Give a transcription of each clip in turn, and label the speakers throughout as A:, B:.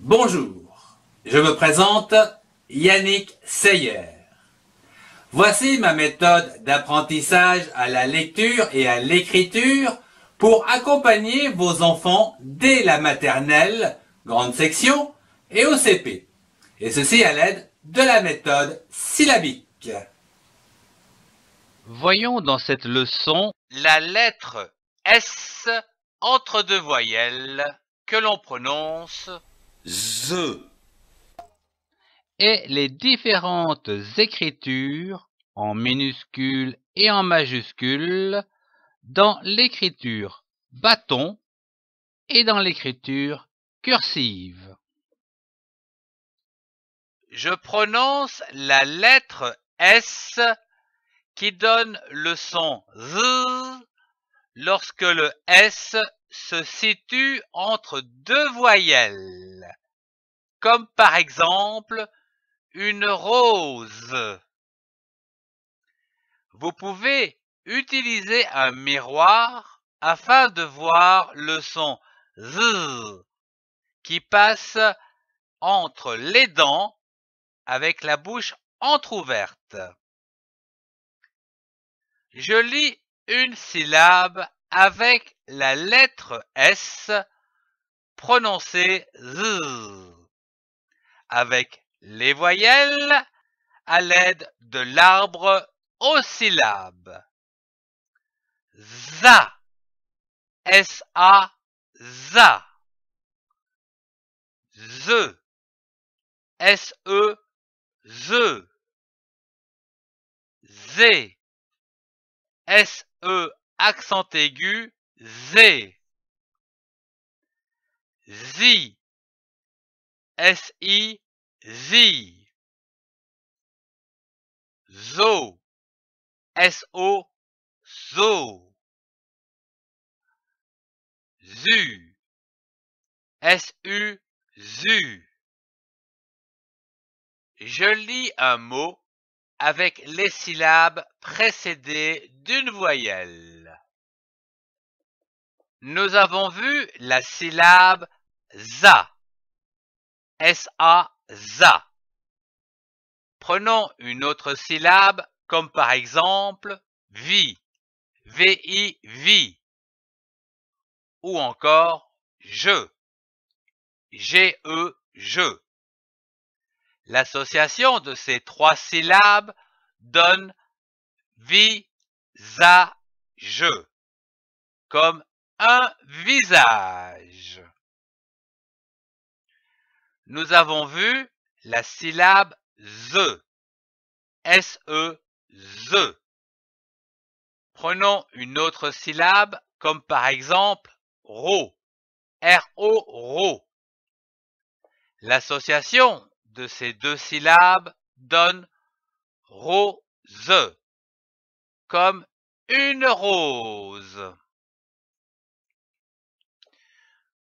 A: Bonjour, je me présente Yannick Seyer. Voici ma méthode d'apprentissage à la lecture et à l'écriture pour accompagner vos enfants dès la maternelle, grande section, et au CP. Et ceci à l'aide de la méthode syllabique.
B: Voyons dans cette leçon la lettre S entre deux voyelles que l'on prononce
C: Z,
B: et les différentes écritures en minuscules et en majuscules dans l'écriture bâton et dans l'écriture cursive. Je prononce la lettre S qui donne le son Z lorsque le S se situe entre deux voyelles, comme par exemple une rose. Vous pouvez utiliser un miroir afin de voir le son Z qui passe entre les dents avec la bouche entrouverte. Je lis une syllabe avec la lettre S prononcée Z, avec les voyelles à l'aide de l'arbre aux syllabes. ZA, S-A, ZA. ZE, S-E, ZE. Z, S-E accent aigu, Z. Zi, S-I, Zi. Zo, S-O, Zo. Zu, S-U, Zu. Je lis un mot avec les syllabes précédées d'une voyelle. Nous avons vu la syllabe ZA, S-A, ZA. Prenons une autre syllabe comme par exemple vi, V-I, vi, ou encore je, G-E, je. L'association de ces trois syllabes donne visage, comme un visage. Nous avons vu la syllabe ze, S-E, ze. Prenons une autre syllabe comme par exemple ro, R-O, ro. L'association de ces deux syllabes donne rose, comme une rose.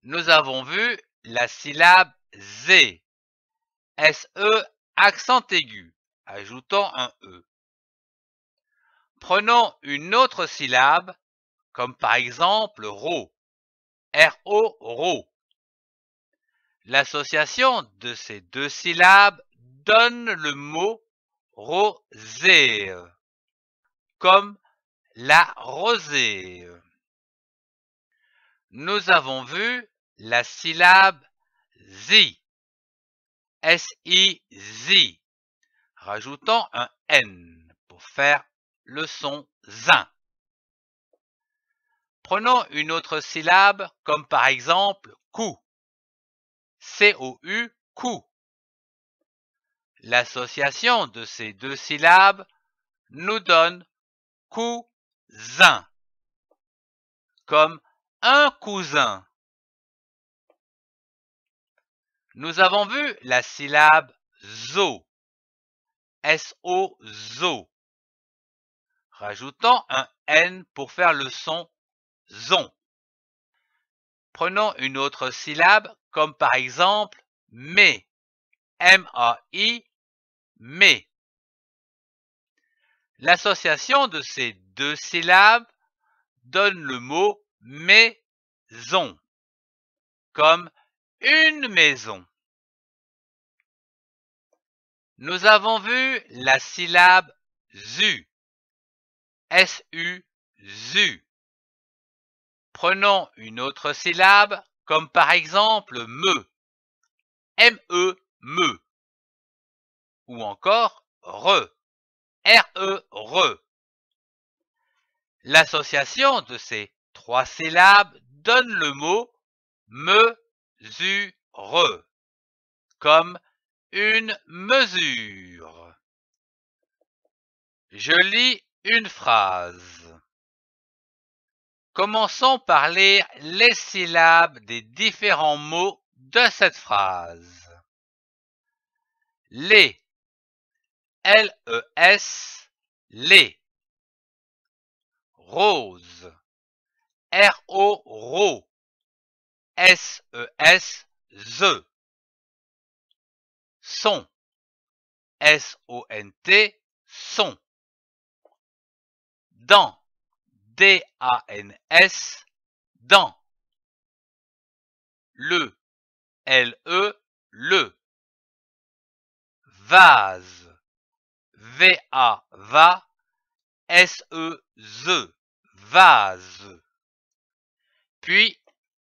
B: Nous avons vu la syllabe Z, S-E accent aigu, ajoutant un E. Prenons une autre syllabe, comme par exemple ro, R-O, ro. L'association de ces deux syllabes donne le mot rosée, comme la rosée. Nous avons vu la syllabe zi, S-I, zi, rajoutant un N pour faire le son zin. Prenons une autre syllabe comme par exemple cou, C-O-U, cou. L'association de ces deux syllabes nous donne cousin, comme un cousin. Nous avons vu la syllabe zo, S-O, zo, rajoutant un N pour faire le son zon. Prenons une autre syllabe comme par exemple mais, M-A-I, mais. L'association de ces deux syllabes donne le mot maison, comme une maison. Nous avons vu la syllabe ZU. S-U, ZU. Prenons une autre syllabe, comme par exemple me. M-E, me. Ou encore re. R-E, re. L'association de ces 3 syllabes donne le mot mesure, comme une mesure. Je lis une phrase. Commençons par lire les syllabes des différents mots de cette phrase. Les, L-E-S, les. Rose, R-O, ro. S-E-S, ze. Son, S-O-N-T, son. Dent, D-A-N-S, dent. Le, L-E, le. Vase, V-A, va, S-E-Z, vase. Puis,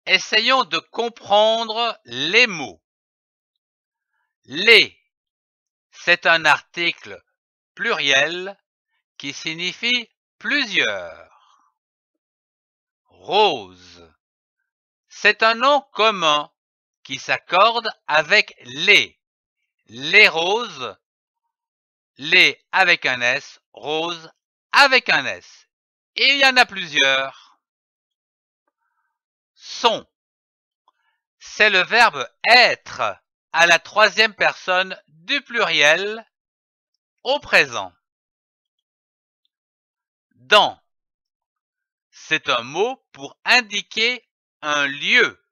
B: essayons de comprendre les mots. Les, c'est un article pluriel qui signifie plusieurs. Rose, c'est un nom commun qui s'accorde avec les. Les roses, les avec un S, rose avec un S. Et il y en a plusieurs. Son, c'est le verbe être à la 3e personne du pluriel au présent. Dent, c'est un mot pour indiquer un lieu.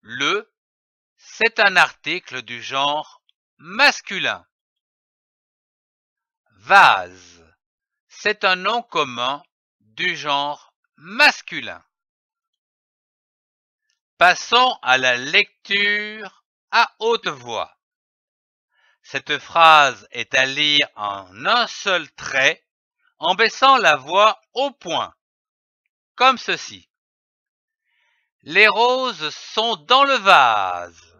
B: Le, c'est un article du genre masculin. Vase, c'est un nom commun du genre masculin. Passons à la lecture à haute voix. Cette phrase est à lire en un seul trait en baissant la voix au point, comme ceci. Les roses sont dans le vase.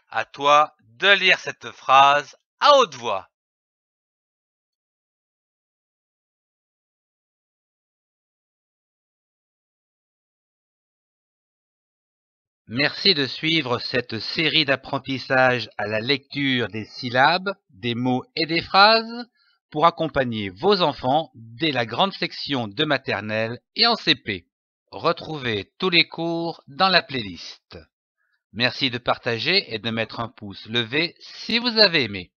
B: À toi de lire cette phrase à haute voix. Merci de suivre cette série d'apprentissage à la lecture des syllabes, des mots et des phrases pour accompagner vos enfants dès la grande section de maternelle et en CP. Retrouvez tous les cours dans la playlist. Merci de partager et de mettre un pouce levé si vous avez aimé.